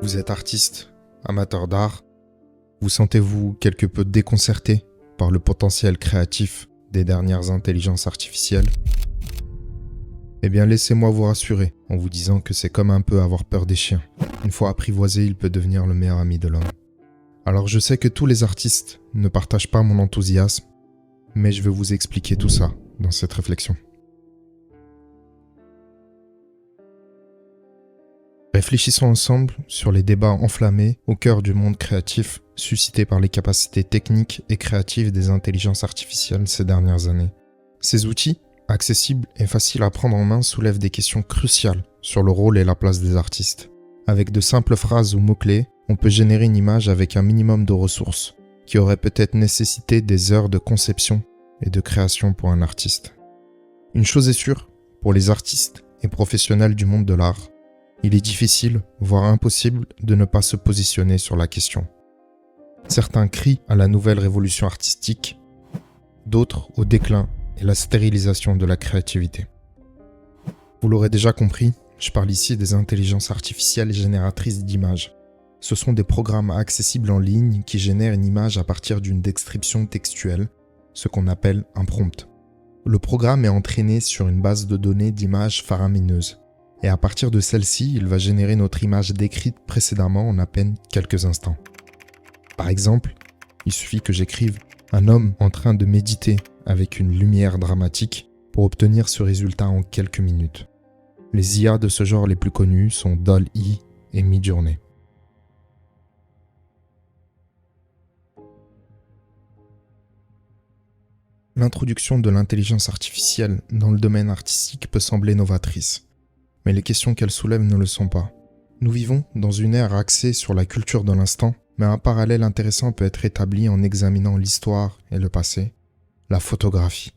Vous êtes artiste, amateur d'art, vous sentez-vous quelque peu déconcerté par le potentiel créatif des dernières intelligences artificielles? Eh bien laissez-moi vous rassurer en vous disant que c'est comme un peu avoir peur des chiens. Une fois apprivoisé, il peut devenir le meilleur ami de l'homme. Alors je sais que tous les artistes ne partagent pas mon enthousiasme, mais je vais vous expliquer tout ça dans cette réflexion. Réfléchissons ensemble sur les débats enflammés au cœur du monde créatif suscités par les capacités techniques et créatives des intelligences artificielles ces dernières années. Ces outils, accessibles et faciles à prendre en main, soulèvent des questions cruciales sur le rôle et la place des artistes. Avec de simples phrases ou mots-clés, on peut générer une image avec un minimum de ressources, qui aurait peut-être nécessité des heures de conception et de création pour un artiste. Une chose est sûre, pour les artistes et professionnels du monde de l'art, il est difficile, voire impossible, de ne pas se positionner sur la question. Certains crient à la nouvelle révolution artistique, d'autres au déclin et la stérilisation de la créativité. Vous l'aurez déjà compris, je parle ici des intelligences artificielles génératrices d'images. Ce sont des programmes accessibles en ligne qui génèrent une image à partir d'une description textuelle, ce qu'on appelle un prompt. Le programme est entraîné sur une base de données d'images faramineuses. Et à partir de celle-ci, il va générer notre image décrite précédemment en à peine quelques instants. Par exemple, il suffit que j'écrive « un homme en train de méditer avec une lumière dramatique » pour obtenir ce résultat en quelques minutes. Les IA de ce genre les plus connus sont DALL-E et Midjourney. L'introduction de l'intelligence artificielle dans le domaine artistique peut sembler novatrice. Mais les questions qu'elle soulève ne le sont pas. Nous vivons dans une ère axée sur la culture de l'instant, mais un parallèle intéressant peut être établi en examinant l'histoire et le passé, la photographie.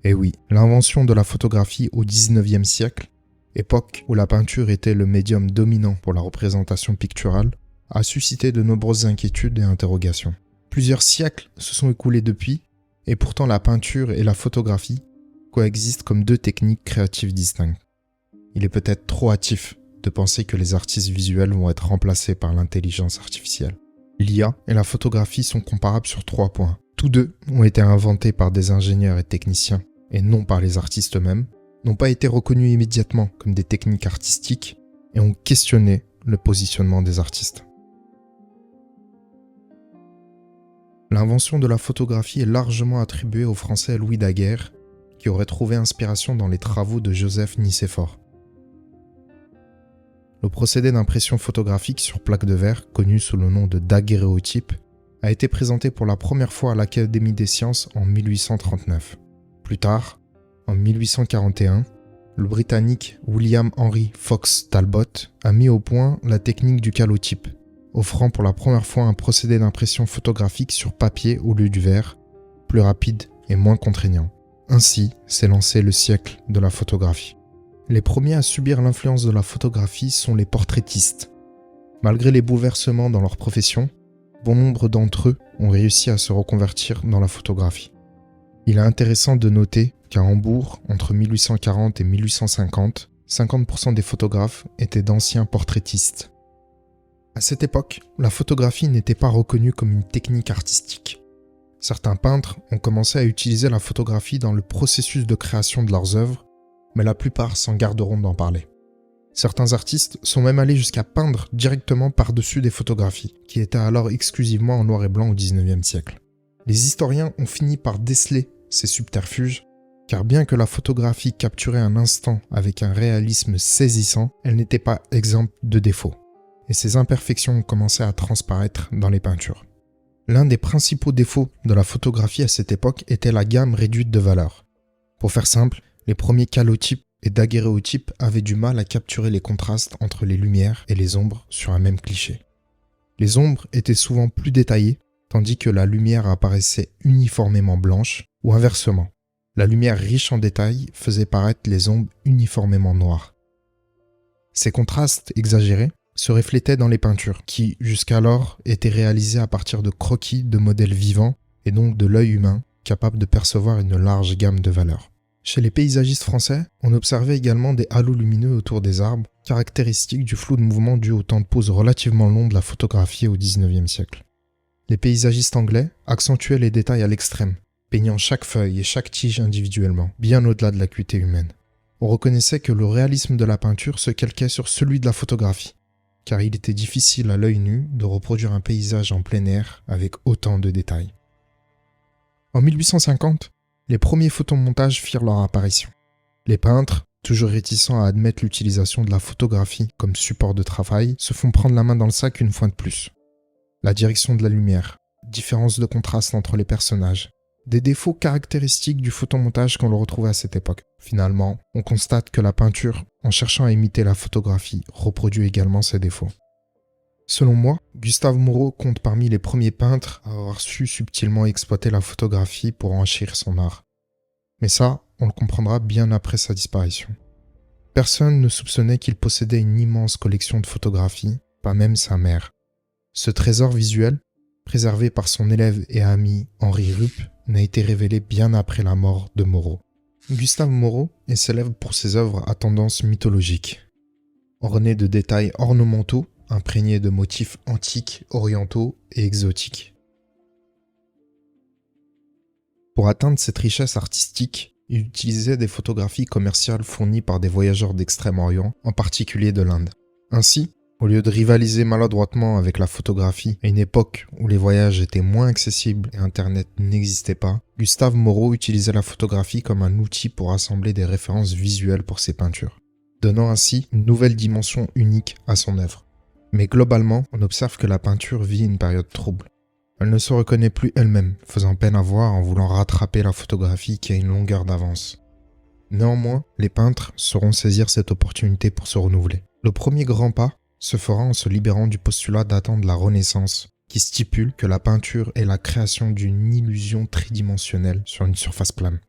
Et oui, l'invention de la photographie au XIXe siècle, époque où la peinture était le médium dominant pour la représentation picturale, a suscité de nombreuses inquiétudes et interrogations. Plusieurs siècles se sont écoulés depuis, et pourtant la peinture et la photographie coexistent comme deux techniques créatives distinctes. Il est peut-être trop hâtif de penser que les artistes visuels vont être remplacés par l'intelligence artificielle. L'IA et la photographie sont comparables sur 3 points. Tous deux ont été inventés par des ingénieurs et techniciens, et non par les artistes eux-mêmes, n'ont pas été reconnus immédiatement comme des techniques artistiques et ont questionné le positionnement des artistes. L'invention de la photographie est largement attribuée au français Louis Daguerre, qui aurait trouvé inspiration dans les travaux de Joseph Nicéphore. Le procédé d'impression photographique sur plaque de verre, connu sous le nom de daguerréotype, a été présenté pour la première fois à l'Académie des sciences en 1839. Plus tard, en 1841, le Britannique William Henry Fox Talbot a mis au point la technique du calotype, offrant pour la première fois un procédé d'impression photographique sur papier au lieu du verre, plus rapide et moins contraignant. Ainsi s'est lancé le siècle de la photographie. Les premiers à subir l'influence de la photographie sont les portraitistes. Malgré les bouleversements dans leur profession, bon nombre d'entre eux ont réussi à se reconvertir dans la photographie. Il est intéressant de noter qu'à Hambourg, entre 1840 et 1850, 50% des photographes étaient d'anciens portraitistes. À cette époque, la photographie n'était pas reconnue comme une technique artistique. Certains peintres ont commencé à utiliser la photographie dans le processus de création de leurs œuvres, mais la plupart s'en garderont d'en parler. Certains artistes sont même allés jusqu'à peindre directement par-dessus des photographies, qui étaient alors exclusivement en noir et blanc au XIXe siècle. Les historiens ont fini par déceler ces subterfuges, car bien que la photographie capturait un instant avec un réalisme saisissant, elle n'était pas exempte de défauts. Et ces imperfections ont commencé à transparaître dans les peintures. L'un des principaux défauts de la photographie à cette époque était la gamme réduite de valeurs. Pour faire simple, les premiers calotypes et daguerréotypes avaient du mal à capturer les contrastes entre les lumières et les ombres sur un même cliché. Les ombres étaient souvent plus détaillées, tandis que la lumière apparaissait uniformément blanche, ou inversement. La lumière riche en détails faisait paraître les ombres uniformément noires. Ces contrastes exagérés se reflétaient dans les peintures, qui, jusqu'alors, étaient réalisées à partir de croquis de modèles vivants, et donc de l'œil humain, capable de percevoir une large gamme de valeurs. Chez les paysagistes français, on observait également des halos lumineux autour des arbres, caractéristiques du flou de mouvement dû au temps de pause relativement long de la photographie au XIXe siècle. Les paysagistes anglais accentuaient les détails à l'extrême, peignant chaque feuille et chaque tige individuellement, bien au-delà de l'acuité humaine. On reconnaissait que le réalisme de la peinture se calquait sur celui de la photographie, car il était difficile à l'œil nu de reproduire un paysage en plein air avec autant de détails. En 1850, les premiers photomontages firent leur apparition. Les peintres, toujours réticents à admettre l'utilisation de la photographie comme support de travail, se font prendre la main dans le sac une fois de plus. La direction de la lumière, différence de contraste entre les personnages, des défauts caractéristiques du photomontage qu'on le retrouvait à cette époque. Finalement, on constate que la peinture, en cherchant à imiter la photographie, reproduit également ses défauts. Selon moi, Gustave Moreau compte parmi les premiers peintres à avoir su subtilement exploiter la photographie pour enchérir son art. Mais ça, on le comprendra bien après sa disparition. Personne ne soupçonnait qu'il possédait une immense collection de photographies, pas même sa mère. Ce trésor visuel, préservé par son élève et ami Henri Rupp, n'a été révélé bien après la mort de Moreau. Gustave Moreau est célèbre pour ses œuvres à tendance mythologique. Ornées de détails ornementaux, imprégnés de motifs antiques, orientaux et exotiques. Pour atteindre cette richesse artistique, il utilisait des photographies commerciales fournies par des voyageurs d'Extrême-Orient, en particulier de l'Inde. Ainsi, au lieu de rivaliser maladroitement avec la photographie à une époque où les voyages étaient moins accessibles et Internet n'existait pas, Gustave Moreau utilisait la photographie comme un outil pour assembler des références visuelles pour ses peintures, donnant ainsi une nouvelle dimension unique à son œuvre. Mais globalement, on observe que la peinture vit une période trouble. Elle ne se reconnaît plus elle-même, faisant peine à voir en voulant rattraper la photographie qui a une longueur d'avance. Néanmoins, les peintres sauront saisir cette opportunité pour se renouveler. Le premier grand pas se fera en se libérant du postulat datant de la Renaissance, qui stipule que la peinture est la création d'une illusion tridimensionnelle sur une surface plane.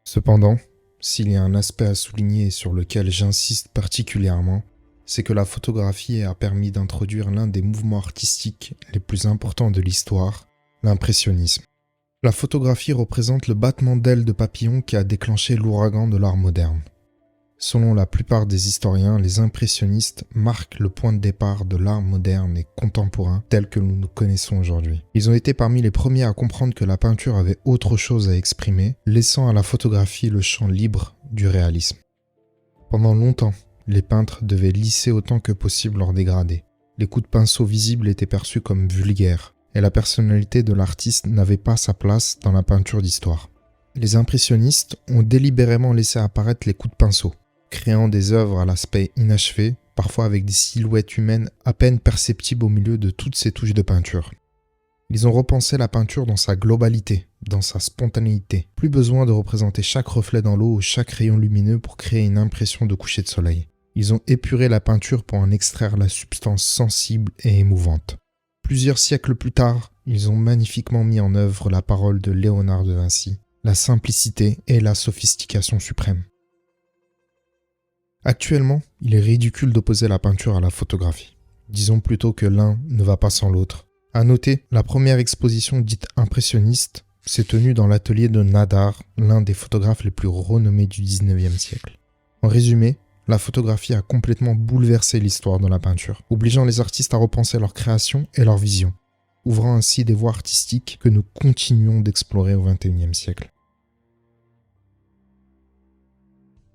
Cependant, s'il y a un aspect à souligner et sur lequel j'insiste particulièrement, c'est que la photographie a permis d'introduire l'un des mouvements artistiques les plus importants de l'histoire, l'impressionnisme. La photographie représente le battement d'ailes de papillon qui a déclenché l'ouragan de l'art moderne. Selon la plupart des historiens, les impressionnistes marquent le point de départ de l'art moderne et contemporain tel que nous le connaissons aujourd'hui. Ils ont été parmi les premiers à comprendre que la peinture avait autre chose à exprimer, laissant à la photographie le champ libre du réalisme. Pendant longtemps, les peintres devaient lisser autant que possible leurs dégradés. Les coups de pinceau visibles étaient perçus comme vulgaires, et la personnalité de l'artiste n'avait pas sa place dans la peinture d'histoire. Les impressionnistes ont délibérément laissé apparaître les coups de pinceau, créant des œuvres à l'aspect inachevé, parfois avec des silhouettes humaines à peine perceptibles au milieu de toutes ces touches de peinture. Ils ont repensé la peinture dans sa globalité, dans sa spontanéité. Plus besoin de représenter chaque reflet dans l'eau ou chaque rayon lumineux pour créer une impression de coucher de soleil. Ils ont épuré la peinture pour en extraire la substance sensible et émouvante. Plusieurs siècles plus tard, ils ont magnifiquement mis en œuvre la parole de Léonard de Vinci, la simplicité et la sophistication suprême. Actuellement, il est ridicule d'opposer la peinture à la photographie. Disons plutôt que l'un ne va pas sans l'autre. À noter, la première exposition dite impressionniste s'est tenue dans l'atelier de Nadar, l'un des photographes les plus renommés du XIXe siècle. En résumé, la photographie a complètement bouleversé l'histoire de la peinture, obligeant les artistes à repenser leur création et leur vision, ouvrant ainsi des voies artistiques que nous continuons d'explorer au XXIe siècle.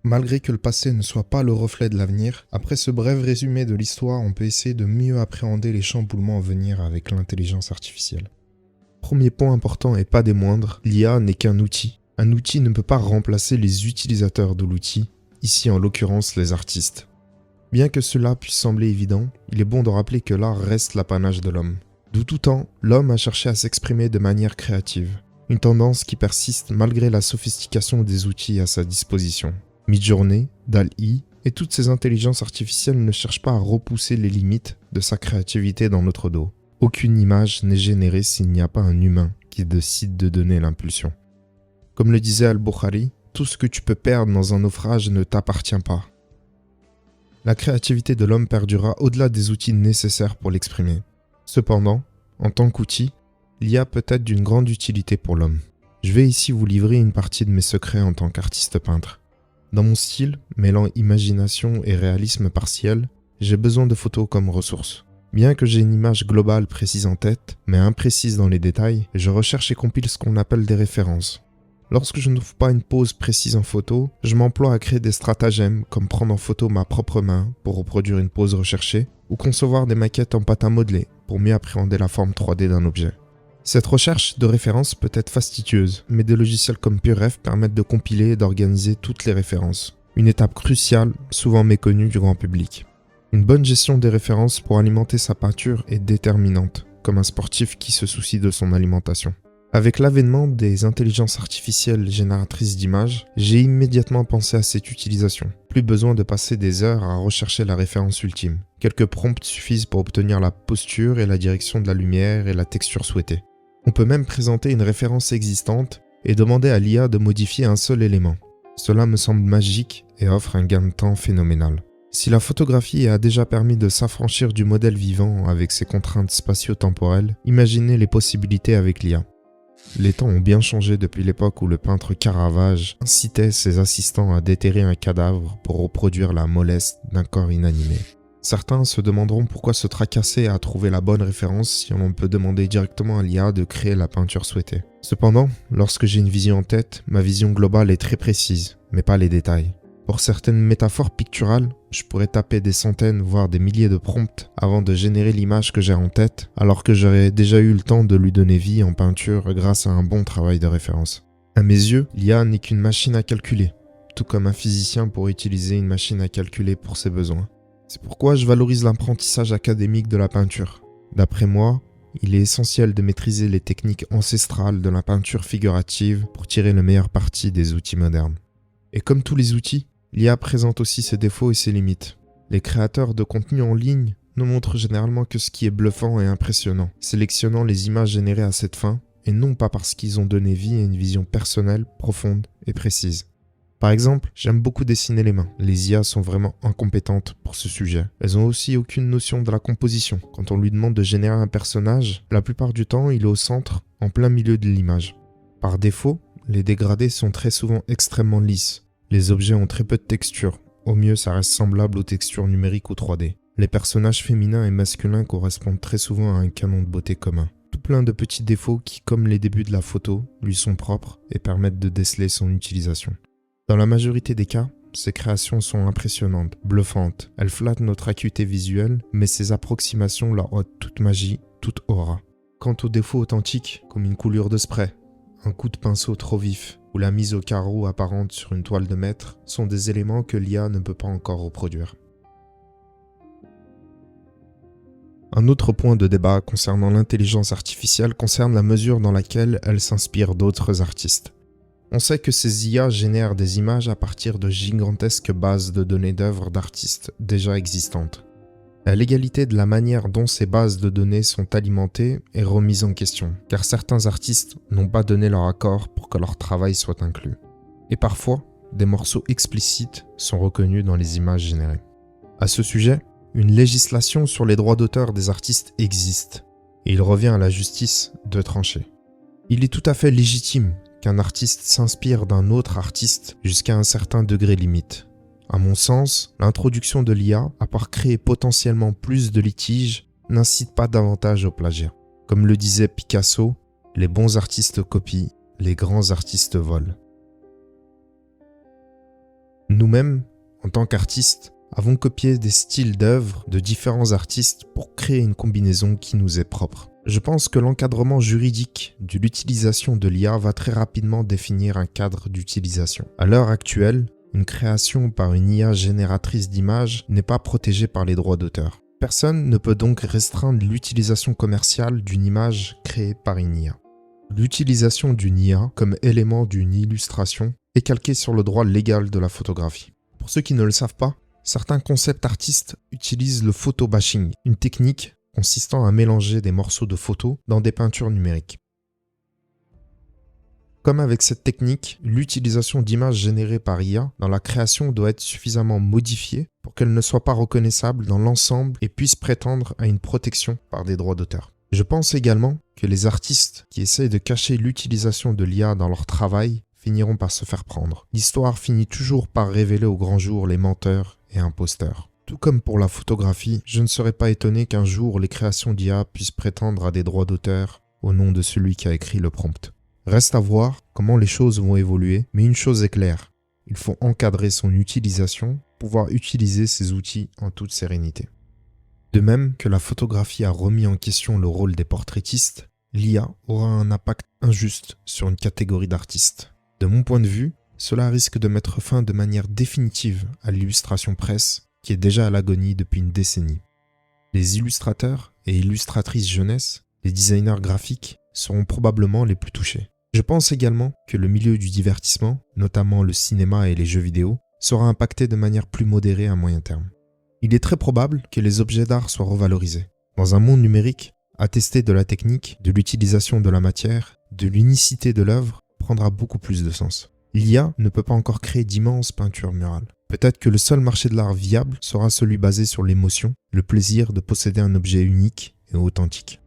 Malgré que le passé ne soit pas le reflet de l'avenir, après ce bref résumé de l'histoire, on peut essayer de mieux appréhender les chamboulements à venir avec l'intelligence artificielle. Premier point important et pas des moindres, l'IA n'est qu'un outil. Un outil ne peut pas remplacer les utilisateurs de l'outil, ici en l'occurrence les artistes. Bien que cela puisse sembler évident, il est bon de rappeler que l'art reste l'apanage de l'homme. De tout temps, l'homme a cherché à s'exprimer de manière créative, une tendance qui persiste malgré la sophistication des outils à sa disposition. Midjourney, DALL-E et toutes ces intelligences artificielles ne cherchent pas à repousser les limites de sa créativité dans notre dos. Aucune image n'est générée s'il n'y a pas un humain qui décide de donner l'impulsion. Comme le disait Al-Bukhari, tout ce que tu peux perdre dans un naufrage ne t'appartient pas. La créativité de l'homme perdurera au-delà des outils nécessaires pour l'exprimer. Cependant, en tant qu'outil, l'IA peut être d'une grande utilité pour l'homme. Je vais ici vous livrer une partie de mes secrets en tant qu'artiste peintre. Dans mon style, mêlant imagination et réalisme partiel, j'ai besoin de photos comme ressource. Bien que j'ai une image globale précise en tête, mais imprécise dans les détails, je recherche et compile ce qu'on appelle des références. Lorsque je ne trouve pas une pose précise en photo, je m'emploie à créer des stratagèmes comme prendre en photo ma propre main pour reproduire une pose recherchée ou concevoir des maquettes en pâte à modeler pour mieux appréhender la forme 3D d'un objet. Cette recherche de références peut être fastidieuse, mais des logiciels comme PureRef permettent de compiler et d'organiser toutes les références. Une étape cruciale, souvent méconnue du grand public. Une bonne gestion des références pour alimenter sa peinture est déterminante, comme un sportif qui se soucie de son alimentation. Avec l'avènement des intelligences artificielles génératrices d'images, j'ai immédiatement pensé à cette utilisation. Plus besoin de passer des heures à rechercher la référence ultime. Quelques prompts suffisent pour obtenir la posture et la direction de la lumière et la texture souhaitée. On peut même présenter une référence existante et demander à l'IA de modifier un seul élément. Cela me semble magique et offre un gain de temps phénoménal. Si la photographie a déjà permis de s'affranchir du modèle vivant avec ses contraintes spatio-temporelles, imaginez les possibilités avec l'IA. Les temps ont bien changé depuis l'époque où le peintre Caravage incitait ses assistants à déterrer un cadavre pour reproduire la mollesse d'un corps inanimé. Certains se demanderont pourquoi se tracasser à trouver la bonne référence si on peut demander directement à l'IA de créer la peinture souhaitée. Cependant, lorsque j'ai une vision en tête, ma vision globale est très précise, mais pas les détails. Pour certaines métaphores picturales, je pourrais taper des centaines voire des milliers de prompts avant de générer l'image que j'ai en tête, alors que j'aurais déjà eu le temps de lui donner vie en peinture grâce à un bon travail de référence. À mes yeux, l'IA n'est qu'une machine à calculer, tout comme un physicien pourrait utiliser une machine à calculer pour ses besoins. C'est pourquoi je valorise l'apprentissage académique de la peinture. D'après moi, il est essentiel de maîtriser les techniques ancestrales de la peinture figurative pour tirer le meilleur parti des outils modernes. Et comme tous les outils, l'IA présente aussi ses défauts et ses limites. Les créateurs de contenu en ligne ne montrent généralement que ce qui est bluffant et impressionnant, sélectionnant les images générées à cette fin, et non pas parce qu'ils ont donné vie à une vision personnelle, profonde et précise. Par exemple, j'aime beaucoup dessiner les mains. Les IA sont vraiment incompétentes pour ce sujet. Elles n'ont aussi aucune notion de la composition. Quand on lui demande de générer un personnage, la plupart du temps, il est au centre, en plein milieu de l'image. Par défaut, les dégradés sont très souvent extrêmement lisses. Les objets ont très peu de texture. Au mieux, ça reste semblable aux textures numériques ou 3D. Les personnages féminins et masculins correspondent très souvent à un canon de beauté commun. Tout plein de petits défauts qui, comme les débuts de la photo, lui sont propres et permettent de déceler son utilisation. Dans la majorité des cas, ces créations sont impressionnantes, bluffantes. Elles flattent notre acuité visuelle, mais ces approximations leur ôtent toute magie, toute aura. Quant aux défauts authentiques, comme une coulure de spray, un coup de pinceau trop vif ou la mise au carreau apparente sur une toile de maître, sont des éléments que l'IA ne peut pas encore reproduire. Un autre point de débat concernant l'intelligence artificielle concerne la mesure dans laquelle elle s'inspire d'autres artistes. On sait que ces IA génèrent des images à partir de gigantesques bases de données d'œuvres d'artistes déjà existantes. La légalité de la manière dont ces bases de données sont alimentées est remise en question, car certains artistes n'ont pas donné leur accord pour que leur travail soit inclus. Et parfois, des morceaux explicites sont reconnus dans les images générées. À ce sujet, une législation sur les droits d'auteur des artistes existe, et il revient à la justice de trancher. Il est tout à fait légitime qu'un artiste s'inspire d'un autre artiste jusqu'à un certain degré limite. À mon sens, l'introduction de l'IA, à part créer potentiellement plus de litiges, n'incite pas davantage au plagiat. Comme le disait Picasso, les bons artistes copient, les grands artistes volent. Nous-mêmes, en tant qu'artistes, avons copié des styles d'œuvres de différents artistes pour créer une combinaison qui nous est propre. Je pense que l'encadrement juridique de l'utilisation de l'IA va très rapidement définir un cadre d'utilisation. À l'heure actuelle, une création par une IA génératrice d'images n'est pas protégée par les droits d'auteur. Personne ne peut donc restreindre l'utilisation commerciale d'une image créée par une IA. L'utilisation d'une IA comme élément d'une illustration est calquée sur le droit légal de la photographie. Pour ceux qui ne le savent pas, certains concept artistes utilisent le photobashing, une technique consistant à mélanger des morceaux de photos dans des peintures numériques. Comme avec cette technique, l'utilisation d'images générées par IA dans la création doit être suffisamment modifiée pour qu'elle ne soit pas reconnaissable dans l'ensemble et puisse prétendre à une protection par des droits d'auteur. Je pense également que les artistes qui essayent de cacher l'utilisation de l'IA dans leur travail finiront par se faire prendre. L'histoire finit toujours par révéler au grand jour les menteurs et imposteurs. Tout comme pour la photographie, je ne serais pas étonné qu'un jour les créations d'IA puissent prétendre à des droits d'auteur au nom de celui qui a écrit le prompt. Reste à voir comment les choses vont évoluer, mais une chose est claire, il faut encadrer son utilisation, pouvoir utiliser ces outils en toute sérénité. De même que la photographie a remis en question le rôle des portraitistes, l'IA aura un impact injuste sur une catégorie d'artistes. De mon point de vue, cela risque de mettre fin de manière définitive à l'illustration presse, qui est déjà à l'agonie depuis une décennie. Les illustrateurs et illustratrices jeunesse, les designers graphiques, seront probablement les plus touchés. Je pense également que le milieu du divertissement, notamment le cinéma et les jeux vidéo, sera impacté de manière plus modérée à moyen terme. Il est très probable que les objets d'art soient revalorisés. Dans un monde numérique, attester de la technique, de l'utilisation de la matière, de l'unicité de l'œuvre prendra beaucoup plus de sens. L'IA ne peut pas encore créer d'immenses peintures murales. Peut-être que le seul marché de l'art viable sera celui basé sur l'émotion, le plaisir de posséder un objet unique et authentique.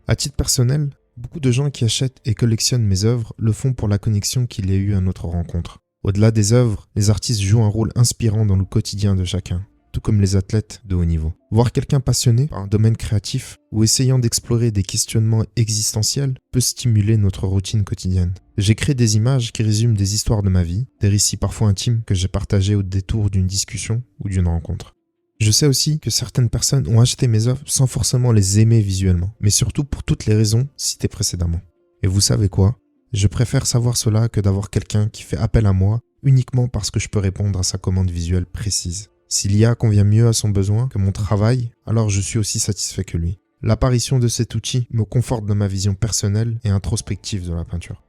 À titre personnel, beaucoup de gens qui achètent et collectionnent mes œuvres le font pour la connexion qu'il y a eu à notre rencontre. Au-delà des œuvres, les artistes jouent un rôle inspirant dans le quotidien de chacun, tout comme les athlètes de haut niveau. Voir quelqu'un passionné par un domaine créatif ou essayant d'explorer des questionnements existentiels peut stimuler notre routine quotidienne. J'ai créé des images qui résument des histoires de ma vie, des récits parfois intimes que j'ai partagés au détour d'une discussion ou d'une rencontre. Je sais aussi que certaines personnes ont acheté mes œuvres sans forcément les aimer visuellement, mais surtout pour toutes les raisons citées précédemment. Et vous savez quoi ? Je préfère savoir cela que d'avoir quelqu'un qui fait appel à moi uniquement parce que je peux répondre à sa commande visuelle précise. Si l'IA convient mieux à son besoin que mon travail, alors je suis aussi satisfait que lui. L'apparition de cet outil me conforte dans ma vision personnelle et introspective de la peinture.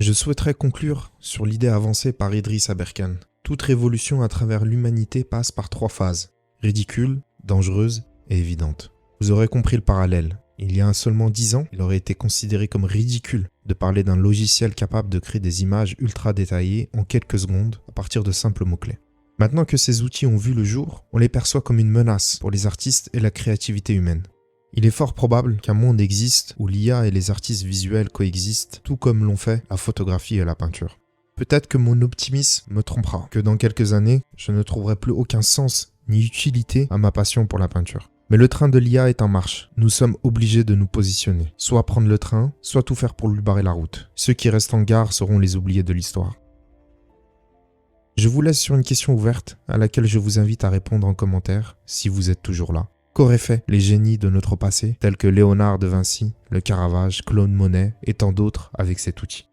Je souhaiterais conclure sur l'idée avancée par Idriss Aberkan. Toute révolution à travers l'humanité passe par 3 phases, ridicule, dangereuse et évidente. Vous aurez compris le parallèle. Il y a seulement 10 ans, il aurait été considéré comme ridicule de parler d'un logiciel capable de créer des images ultra détaillées en quelques secondes à partir de simples mots-clés. Maintenant que ces outils ont vu le jour, on les perçoit comme une menace pour les artistes et la créativité humaine. Il est fort probable qu'un monde existe où l'IA et les artistes visuels coexistent, tout comme l'ont fait la photographie et la peinture. Peut-être que mon optimisme me trompera, que dans quelques années, je ne trouverai plus aucun sens ni utilité à ma passion pour la peinture. Mais le train de l'IA est en marche. Nous sommes obligés de nous positionner. Soit prendre le train, soit tout faire pour lui barrer la route. Ceux qui restent en gare seront les oubliés de l'histoire. Je vous laisse sur une question ouverte à laquelle je vous invite à répondre en commentaire si vous êtes toujours là. Qu'auraient fait les génies de notre passé, tels que Léonard de Vinci, le Caravage, Claude Monet et tant d'autres avec cet outil ?